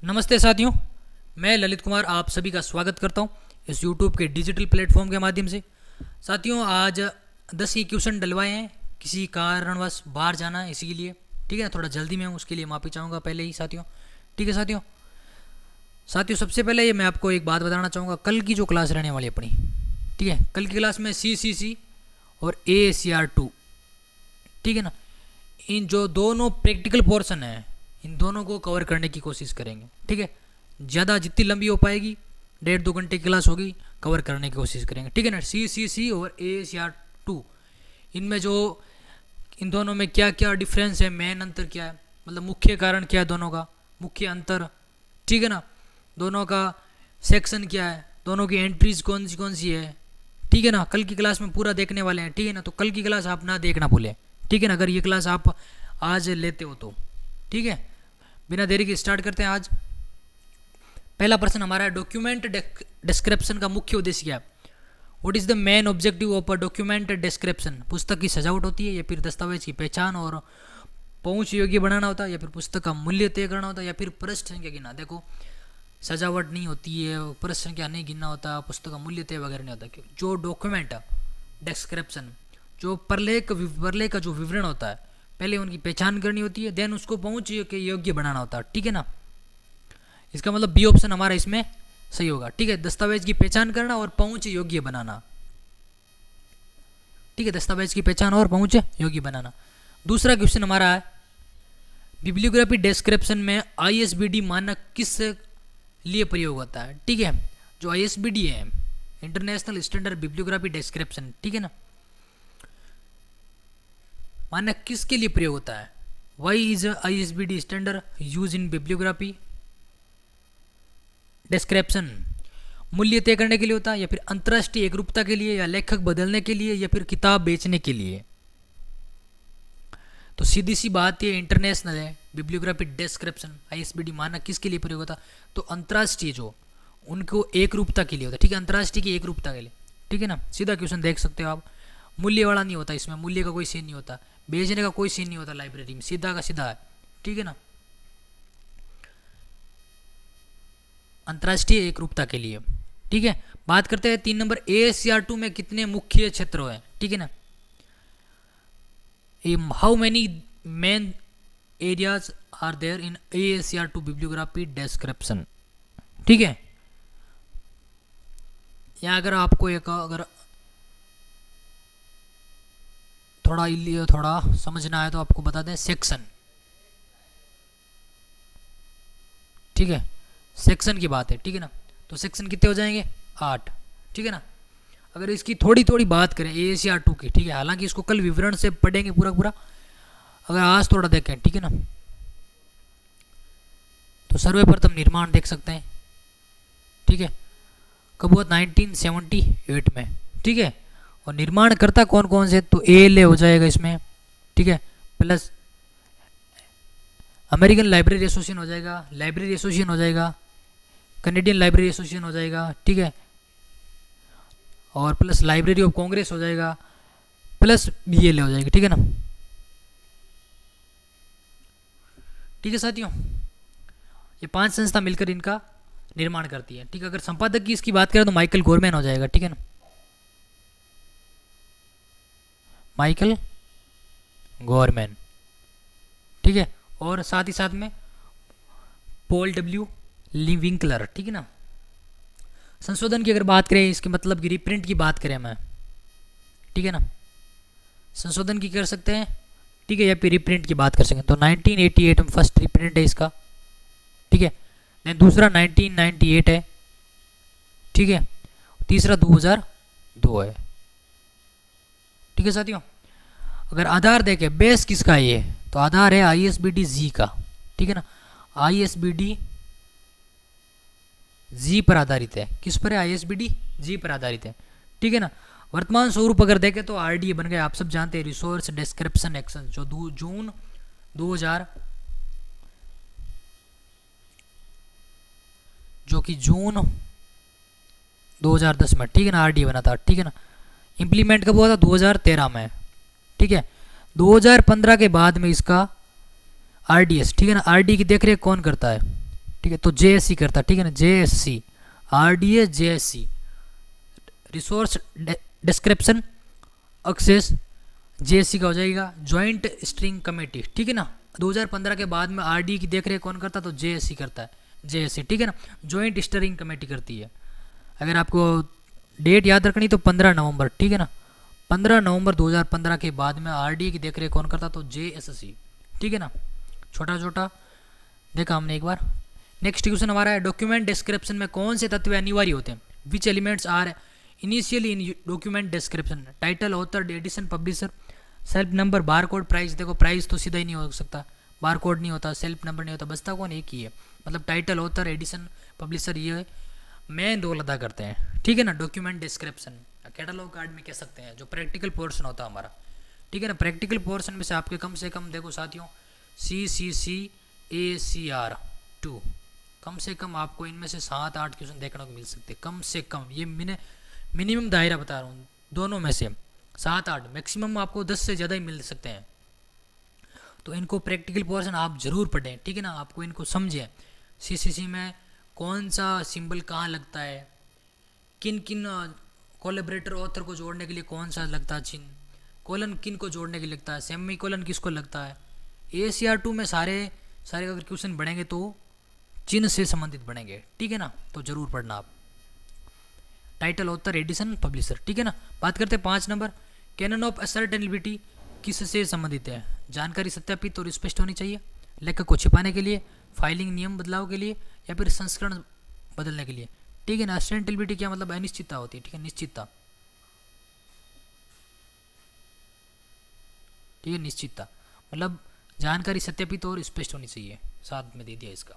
नमस्ते साथियों, मैं ललित कुमार आप सभी का स्वागत करता हूं इस YouTube के डिजिटल प्लेटफॉर्म के माध्यम से। साथियों, आज 10 ही क्वेश्चन डलवाए हैं, किसी कारणवश बाहर जाना है इसीलिए, ठीक है। थोड़ा जल्दी में हूँ, उसके लिए माफ़ी चाहूँगा पहले ही साथियों, ठीक है साथियों। साथियों, सबसे पहले ये मैं आपको एक बात बताना चाहूँगा, कल की जो क्लास रहने वाली है अपनी, ठीक है, कल की क्लास में CCC और AACR2, ठीक है ना, इन जो दोनों प्रैक्टिकल पोर्शन है इन दोनों को कवर करने की कोशिश करेंगे, ठीक है। ज़्यादा जितनी लंबी हो पाएगी, 1.5-2 घंटे की क्लास होगी, कवर करने की कोशिश करेंगे, ठीक है ना। CCC और AACR2, इनमें जो इन दोनों में क्या क्या डिफरेंस है, मेन अंतर क्या है, मतलब मुख्य कारण क्या है दोनों का, मुख्य अंतर, ठीक है ना। दोनों का सेक्शन क्या है, दोनों की एंट्रीज कौन सी है, ठीक है ना। कल की क्लास में पूरा देखने वाले हैं, ठीक है ना। तो कल की क्लास आप ना देखना भूलें, ठीक है ना, अगर ये क्लास आप आज लेते हो तो, ठीक है। बिना देरी के स्टार्ट करते हैं। आज पहला प्रश्न हमारा है, डॉक्यूमेंट डिस्क्रिप्शन का मुख्य उद्देश्य क्या है। What is the main objective of a document description. पुस्तक की सजावट होती है, या फिर दस्तावेज की पहचान और पहुंच योग्य बनाना होता है, या फिर पुस्तक का मूल्य तय करना होता है, या फिर पृष्ठ संख्या गिनना। देखो, सजावट नहीं होती है, पृष्ठ संख्या नहीं गिनना होता, पुस्तक का मूल्य तय वगैरह नहीं होता। जो डॉक्यूमेंट डिस्क्रिप्शन, जो प्रलेख का जो विवरण होता है, पहले उनकी पहचान करनी होती है, देन उसको पहुंच के योग्य बनाना होता है, ठीक है ना। इसका मतलब बी ऑप्शन हमारा इसमें सही होगा, ठीक है। दस्तावेज की पहचान करना और पहुंच योग्य बनाना, ठीक है, दस्तावेज की पहचान और पहुंच योग्य बनाना। दूसरा क्वेश्चन हमारा है, बिब्लियोग्राफी डिस्क्रिप्शन में ISBD मानक किस लिए प्रयोग होता है, ठीक है। जो ISBD है, इंटरनेशनल स्टैंडर्ड बिब्लियोग्राफी डिस्क्रिप्शन, ठीक है ना, मानक किसके लिए प्रयोग होता है। Why is ISBD standard use in bibliography description. मूल्य तय करने के लिए होता है, या फिर अंतर्राष्ट्रीय एकरूपता के लिए, या लेखक बदलने के लिए, या फिर किताब बेचने के लिए। तो सीधी सी बात ये इंटरनेशनल है, बिब्लियोग्राफी डिस्क्रिप्शन ISBD मानक किसके लिए प्रयोग होता है, तो अंतर्राष्ट्रीय जो उनको एक रूपता के लिए होता है, ठीक है, अंतर्राष्ट्रीय की एक रूपता के लिए, ठीक है ना। सीधा क्वेश्चन देख सकते हो आप, मूल्य वाला नहीं होता इसमें, मूल्य का कोई सीन नहीं होता, बेचने का कोई सीन नहीं होता लाइब्रेरी में, सीधा का सीधा है, ठीक है ना, अंतर्राष्ट्रीय एक रूपता के लिए, ठीक है। बात करते हैं 3 नंबर, AACR2 में कितने मुख्य क्षेत्र हैं, ठीक है ना। How many main areas are there in AACR2 bibliography description, ठीक है। या अगर आपको एक अगर थोड़ा समझना है तो आपको बता दें, सेक्शन, ठीक है, सेक्शन की बात है, ठीक है ना। तो सेक्शन कितने हो जाएंगे, 8, ठीक है ना। अगर इसकी थोड़ी बात करें AACR2 की, ठीक है, हालांकि इसको कल विवरण से पढ़ेंगे पूरा, अगर आज थोड़ा देखें, ठीक है ना, तो सर्वप्रथम निर्माण देख सकते हैं, ठीक है, कब हुआ, 1978 में, ठीक है। और निर्माण करता कौन कौन से, तो ALA हो जाएगा इसमें, ठीक है, प्लस अमेरिकन लाइब्रेरी एसोसिएशन हो जाएगा, कैनेडियन लाइब्रेरी एसोसिएशन हो जाएगा, ठीक है, और प्लस लाइब्रेरी ऑफ कांग्रेस हो जाएगा, प्लस BLA हो जाएगी, ठीक है ना, ठीक है साथियों। ये 5 संस्था मिलकर इनका निर्माण करती है, ठीक है। अगर संपादक की इसकी बात करें तो माइकल गोरमैन हो जाएगा, ठीक है ना, माइकल गोरमैन, ठीक है। और साथ ही साथ में पॉल W विंकलर, ठीक है ना। संशोधन की अगर बात करें, इसके मतलब की रिप्रिंट की बात करें मैं, ठीक है ना, संशोधन की कर सकते हैं, ठीक है, या फिर रिप्रिंट की बात कर सकते हैं। तो 1988 में फर्स्ट रिप्रिंट है इसका, ठीक है, देन दूसरा 1998 है, ठीक है, तीसरा 2002 है, ठीक है साथियों। अगर आधार देखें, बेस किसका है ये, तो आधार है ISBD G का, ठीक है ना, ISBD G पर आधारित है, किस पर है, ISBD G पर आधारित है, ठीक है ना। वर्तमान स्वरूप अगर देखें तो RDA बन गया, आप सब जानते हैं, रिसोर्स डिस्क्रिप्शन एक्शन, जो जून 2000 जो कि जून 2010 में, ठीक है ना, RDA बना था, ठीक है ना। इम्प्लीमेंट कब हुआ था, 2013 में, ठीक है। 2015 के बाद में इसका RDS, ठीक है ना, RD की देखरेख कौन करता है, ठीक ठीक है, तो जेएससी करता, ठीक है ना, JSC, RDA JSC, resource description access, JSC का हो जाएगा जॉइंट स्ट्रिंग कमेटी, ठीक है ना। 2015 के बाद में आरडीए की देखरेख कौन करता, तो जेएससी करता है, जेएससी, ठीक है ना, जॉइंट स्टीयरिंग कमेटी करती है। अगर आपको डेट याद रखनी तो 15 नवंबर, ठीक है ना, 15 नवंबर 2015 के बाद में आरडीए की देखरेख कौन करता, तो जेएससी, ठीक है ना, छोटा छोटा देखा हमने एक बार। नेक्स्ट क्वेश्चन हमारा है डॉक्यूमेंट डिस्क्रिप्शन में कौन से तत्व अनिवार्य होते हैं, which elements are initially in document description, title, author, edition, publisher, shelf number, bar code, price. देखो प्राइस तो सीधा ही नहीं हो सकता, बार कोड नहीं होता, सेल्फ नंबर नहीं होता, बचता कौन, एक ही है, मतलब टाइटल, ऑथर, एडिशन, पब्लिशर, ये मेन रोल अदा करते हैं, ठीक है ना। डॉक्यूमेंट डिस्क्रिप्शन कैटलॉग कार्ड में कह सकते हैं, जो प्रैक्टिकल पोर्शन होता है हमारा, ठीक है ना। प्रैक्टिकल पोर्शन में से आपके कम से कम देखो साथियों CCCACR 2, कम से कम आपको इनमें से 7-8 क्वेश्चन देखने को मिल सकते हैं, कम से कम, ये मिनिमम दायरा बता रहा हूँ, दोनों में से 7-8, मैक्सिमम आपको 10 से ज़्यादा ही मिल सकते हैं। तो इनको प्रैक्टिकल पोर्शन आप ज़रूर पढ़ें, ठीक है ना, आपको इनको समझें। CCC में कौन सा सिंबल कहाँ लगता है, किन किन कोलैबोरेटर ऑथर को जोड़ने के लिए कौन सा लगता है चिन्ह, कोलन किन को जोड़ने के लिए लगता है, सेमी कोलन किसको लगता है। ACR 2 में सारे अगर क्वेश्चन बढ़ेंगे तो चिन्ह से संबंधित बढ़ेंगे, ठीक है ना, तो जरूर पढ़ना आप। टाइटल, ऑथर, एडिशन, पब्लिशर, ठीक है ना। बात करते हैं 5 नंबर, कैनन ऑफ असर्टेनिबिलिटी किससे संबंधित है, जानकारी सत्यापित और स्पष्ट होनी चाहिए, लेखक को छिपाने के लिए, फाइलिंग नियम बदलाव के लिए, या फिर संस्करण बदलने के लिए, ठीक है ना। असर्टेनिबिलिटी क्या मतलब, अनिश्चितता होती है, ठीक है, निश्चितता, ठीक है, निश्चितता मतलब जानकारी सत्यापित और स्पष्ट होनी चाहिए, साथ में दे दिया इसका।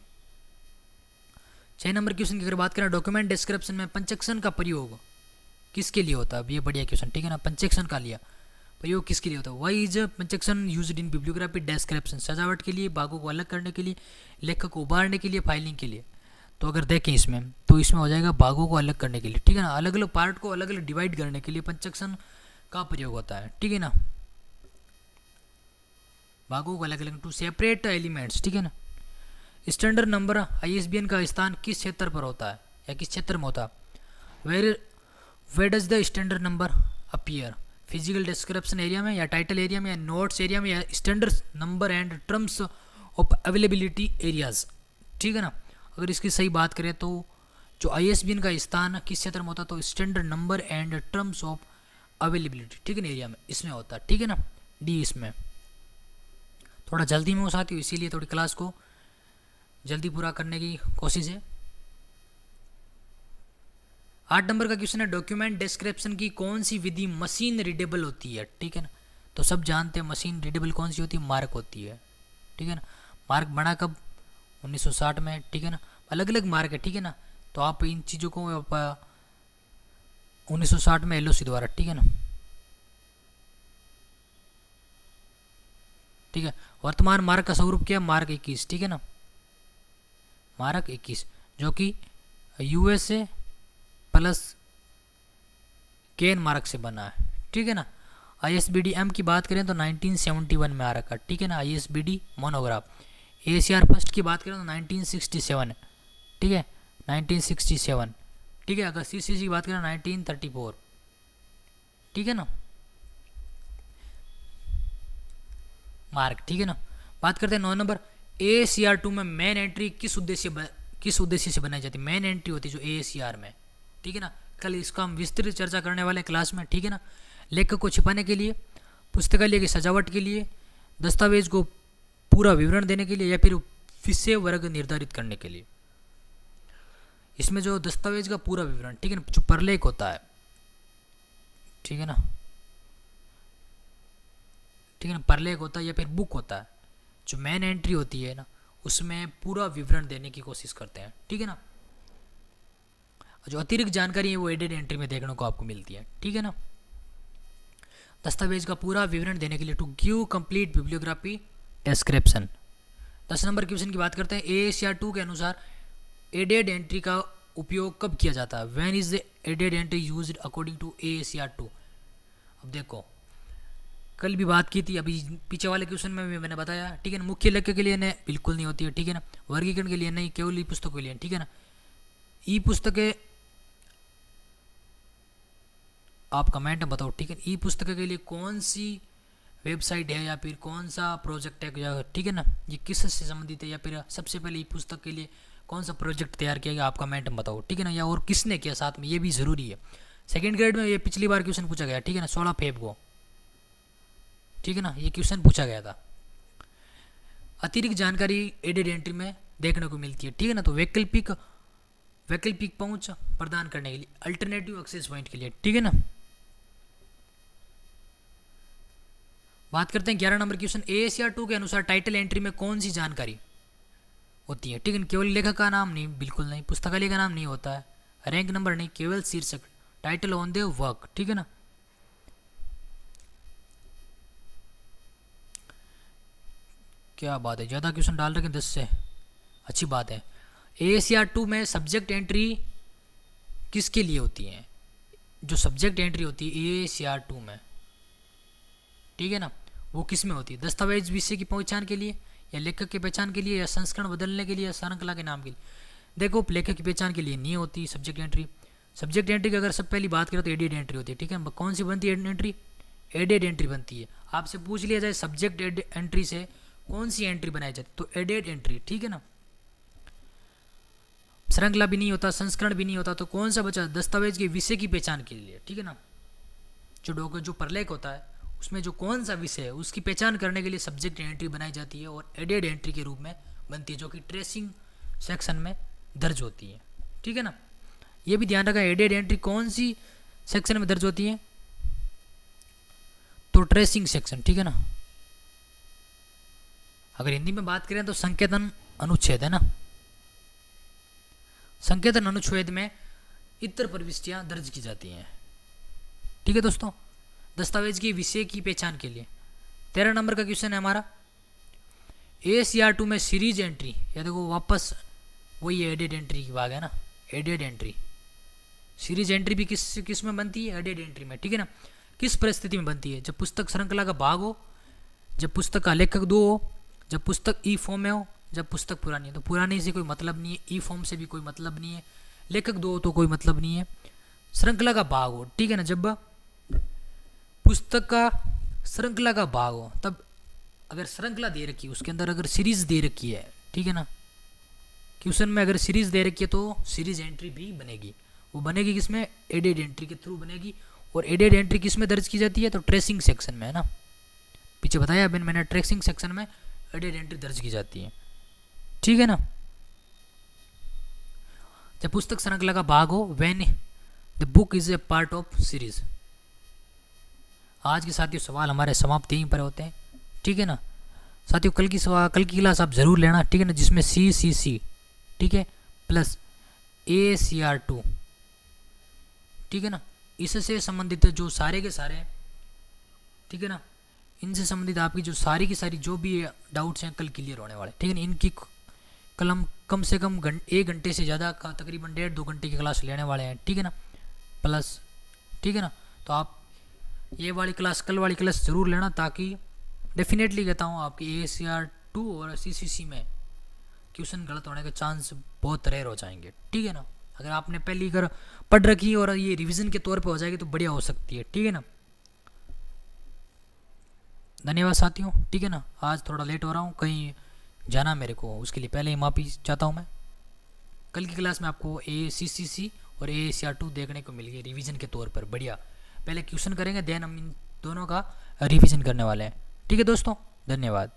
6 नंबर क्वेश्चन की अगर बात करें, डॉक्यूमेंट डिस्क्रिप्शन में पंचेक्शन का प्रयोग किसके लिए होता है, ये बढ़िया क्वेश्चन, ठीक है ना। पंचेक्शन का लिया प्रयोग किसके लिए होता है, why is punctuation used in bibliography description, सजावट के लिए, भागों को अलग करने के लिए, लेखक को उभारने के लिए, फाइलिंग के लिए। तो अगर देखें इसमें तो इसमें हो जाएगा भागों को अलग करने के लिए, ठीक है ना, अलग अलग पार्ट को अलग अलग डिवाइड करने के लिए पंचेक्शन का प्रयोग होता है, ठीक है ना, भागों को अलग अलग, टू सेपरेट एलिमेंट्स, ठीक है ना। स्टैंडर्ड नंबर ISBN का स्थान किस क्षेत्र पर होता है या किस क्षेत्र में होता है, where does the standard number appear, physical description area में, या टाइटल एरिया में, या नोट्स एरिया में, या standard number and terms of availability areas, ठीक है ना। अगर इसकी सही बात करें तो जो ISBN का स्थान किस क्षेत्र में होता है, तो standard number and terms of availability, ठीक है ना, एरिया में, इसमें होता है, ठीक है ना, डी इसमें। थोड़ा जल्दी में हो साथियों, इसीलिए थोड़ी क्लास को जल्दी पूरा करने की कोशिश है। 8 नंबर का क्वेश्चन है, डॉक्यूमेंट डिस्क्रिप्शन की कौन सी विधि मशीन रीडेबल होती है, ठीक है ना। तो सब जानते हैं मशीन रीडेबल कौन सी होती है, मार्क होती है, ठीक है ना। मार्क बना कब, 1960 में, ठीक है ना, अलग अलग मार्क है, ठीक है ना। तो आप इन चीज़ों को 1960 में LOC द्वारा, ठीक है ना, ठीक है। वर्तमान मार्क का स्वरूप क्या है, मार्क 21, ठीक है ना, मार्क 21, जो कि USA प्लस केन मार्क से बना है, ठीक है ना। ISBD M की बात करें तो 1971 में आ रखा, ठीक है ना, ISBD मोनोग्राफ। ACR फर्स्ट की बात करें तो 1967, ठीक है, 1967, ठीक है। अगर CCC की बात करें 1934, ठीक है ना, मार्क, ठीक है ना। बात करते हैं 9 नंबर, ACR 2 में मेन एंट्री किस उद्देश्य से बनाई जाती है, मेन एंट्री होती है जो ACR में, ठीक है ना। कल इसका हम विस्तृत चर्चा करने वाले क्लास में, ठीक है ना। लेखक को छिपाने के लिए, पुस्तकालय की सजावट के लिए, दस्तावेज को पूरा विवरण देने के लिए, या फिर विषय वर्ग निर्धारित करने के लिए। इसमें जो दस्तावेज का पूरा विवरण, ठीक है ना, जो प्रलेख होता है, ठीक है ना, ठीक है ना, प्रलेख होता है या फिर बुक होता है, जो मेन एंट्री होती है ना, उसमें पूरा विवरण देने की कोशिश करते हैं, ठीक है ना। जो अतिरिक्त जानकारी है वो एडेड एंट्री में देखने को आपको मिलती है, ठीक है ना। दस्तावेज का पूरा विवरण देने के लिए, to give complete bibliography description. 10 number question की बात करते हैं, ACR 2 के अनुसार एडेड एंट्री का उपयोग कब किया जाता है, when is the added entry used according to ACR 2। अब देखो कल भी बात की थी, अभी पीछे वाले क्वेश्चन में भी मैंने बताया, ठीक है ना। मुख्य लेखक के लिए नहीं, बिल्कुल नहीं होती है, ठीक है ना। वर्गीकरण के लिए नहीं, केवल ई पुस्तकों के लिए, ठीक है ना। ई पुस्तकें आप कमेंट में बताओ, ठीक है। ई पुस्तक के लिए कौन सी वेबसाइट है या फिर कौन सा प्रोजेक्ट है, या ठीक है ना, ये किस से संबंधित है, या फिर सबसे पहले ई पुस्तक के लिए कौन सा प्रोजेक्ट तैयार किया गया, आप कमेंट में बताओ, ठीक है ना। या और किसने किया साथ में, ये भी ज़रूरी है। सेकेंड ग्रेड में ये पिछली बार क्वेश्चन पूछा गया, ठीक है ना, 16 फेब को, ठीक है ना, ये क्वेश्चन पूछा गया था। अतिरिक्त जानकारी एडेड एंट्री में देखने को मिलती है, ठीक है ना। तो वैकल्पिक पहुंच प्रदान करने के लिए, अल्टरनेटिव एक्सेस पॉइंट के लिए, ठीक है ना। बात करते हैं 11 नंबर क्वेश्चन। AACR 2 के अनुसार टाइटल एंट्री में कौन सी जानकारी होती है, ठीक है। केवल लेखक का नाम नहीं, बिल्कुल नहीं, पुस्तकालय का नाम नहीं होता है, रैंक नंबर नहीं, केवल शीर्षक, टाइटल ऑन द वर्क, ठीक है ना। क्या बात है, ज़्यादा क्वेश्चन डाल रखे 10 से, अच्छी बात है। AACR 2 में सब्जेक्ट एंट्री किसके लिए होती है, जो सब्जेक्ट एंट्री होती है AACR 2 में, ठीक है ना, वो किस में होती है। दस्तावेज विषय की पहचान के लिए, या लेखक की पहचान के लिए, या संस्करण बदलने के लिए, या श्रृंखला के नाम के लिए। देखो, लेखक की पहचान के लिए नहीं होती सब्जेक्ट एंट्री। सब्जेक्ट एंट्री की अगर सब पहली बात करें तो एडेड एंट्री होती है, ठीक है। कौन सी बनती है एंट्री, एडेड एंट्री बनती है। आपसे पूछ लिया जाए सब्जेक्ट एंट्री से कौन सी एंट्री बनाई जाती, तो एडेड एंट्री, ठीक है ना। श्रृंखला भी नहीं होता, संस्करण भी नहीं होता, तो कौन सा बचा, दस्तावेज के विषय की पहचान के लिए, ठीक है ना। जो प्रलेख होता है उसमें जो कौन सा विषय है उसकी पहचान करने के लिए सब्जेक्ट एंट्री बनाई जाती है और एडेड एंट्री के रूप में बनती है, जो कि ट्रेसिंग सेक्शन में दर्ज होती है, ठीक है ना। ये भी ध्यान रखा, एडेड एंट्री कौन सी सेक्शन में दर्ज होती है, तो ट्रेसिंग सेक्शन, ठीक है ना। अगर हिंदी में बात करें तो संकेतन अनुच्छेद है ना, संकेतन अनुच्छेद में इतर प्रविष्टियां दर्ज की जाती हैं, ठीक है दोस्तों। दस्तावेज के विषय की पहचान के लिए 13 नंबर का क्वेश्चन है हमारा। AACR 2 में सीरीज एंट्री, या देखो वापस वही एडेड एंट्री की भाग है ना, एडेड एंट्री। सीरीज एंट्री भी किस में बनती है, एडेड एंट्री में, ठीक है ना। किस परिस्थिति में बनती है, जब पुस्तक श्रृंखला का भाग हो, जब पुस्तक का लेखक 2 हो, जब पुस्तक ई फॉर्म में हो, जब पुस्तक पुरानी है। तो पुरानी से कोई मतलब नहीं है, ई फॉर्म से भी कोई मतलब नहीं है, लेखक 2 हो तो कोई मतलब नहीं है, श्रृंखला का भाग हो, ठीक है ना। जब पुस्तक का श्रृंखला का भाग हो, तब अगर श्रृंखला दे रखी है उसके अंदर अगर सीरीज दे रखी है, ठीक है ना, क्वेश्चन में अगर सीरीज दे रखी है तो सीरीज एंट्री भी बनेगी। वो बनेगी किसमें, एडेड एंट्री के थ्रू बनेगी। और एडेड एंट्री किस में दर्ज की जाती है, तो ट्रेसिंग सेक्शन में, है ना। पीछे बताया मैंने, ट्रेसिंग सेक्शन में एडेड एंट्री दर्ज की जाती है, ठीक है ना। जब पुस्तक श्रृंखला का भाग हो, when the book is a part of series. आज के साथियों सवाल हमारे समाप्त यहीं पर होते हैं, ठीक है ना। साथियों कल की क्लास आप जरूर लेना, ठीक है ना, जिसमें CCC, ठीक है, प्लस AACR 2, ठीक है ना, इससे संबंधित जो सारे के सारे, ठीक है ना, इनसे संबंधित आपकी जो सारी की सारी जो भी डाउट्स हैं कल क्लियर होने वाले, ठीक है ना। इनकी कम से कम 1 घंटे से ज़्यादा का तकरीबन 1.5-2 घंटे की क्लास लेने वाले हैं, ठीक है ना, प्लस, ठीक है ना। तो आप ये वाली क्लास, कल वाली क्लास ज़रूर लेना, ताकि डेफिनेटली कहता हूँ आपकी AACR 2 और CCC में क्वेश्चन गलत होने के चांस बहुत रेयर हो जाएंगे, ठीक है ना। अगर आपने पहली अगर पढ़ रखी और ये रिवीजन के तौर पे हो जाएगी तो बढ़िया हो सकती है, ठीक है ना। धन्यवाद साथियों, ठीक है ना। आज थोड़ा लेट हो रहा हूँ, कहीं जाना मेरे को, उसके लिए पहले ही माफ़ी चाहता हूँ मैं। कल की क्लास में आपको CCC और AACR 2 देखने को मिलेगी रिवीजन के तौर पर, बढ़िया। पहले क्वेश्चन करेंगे, देन हम इन दोनों का रिवीजन करने वाले हैं, ठीक है दोस्तों। धन्यवाद।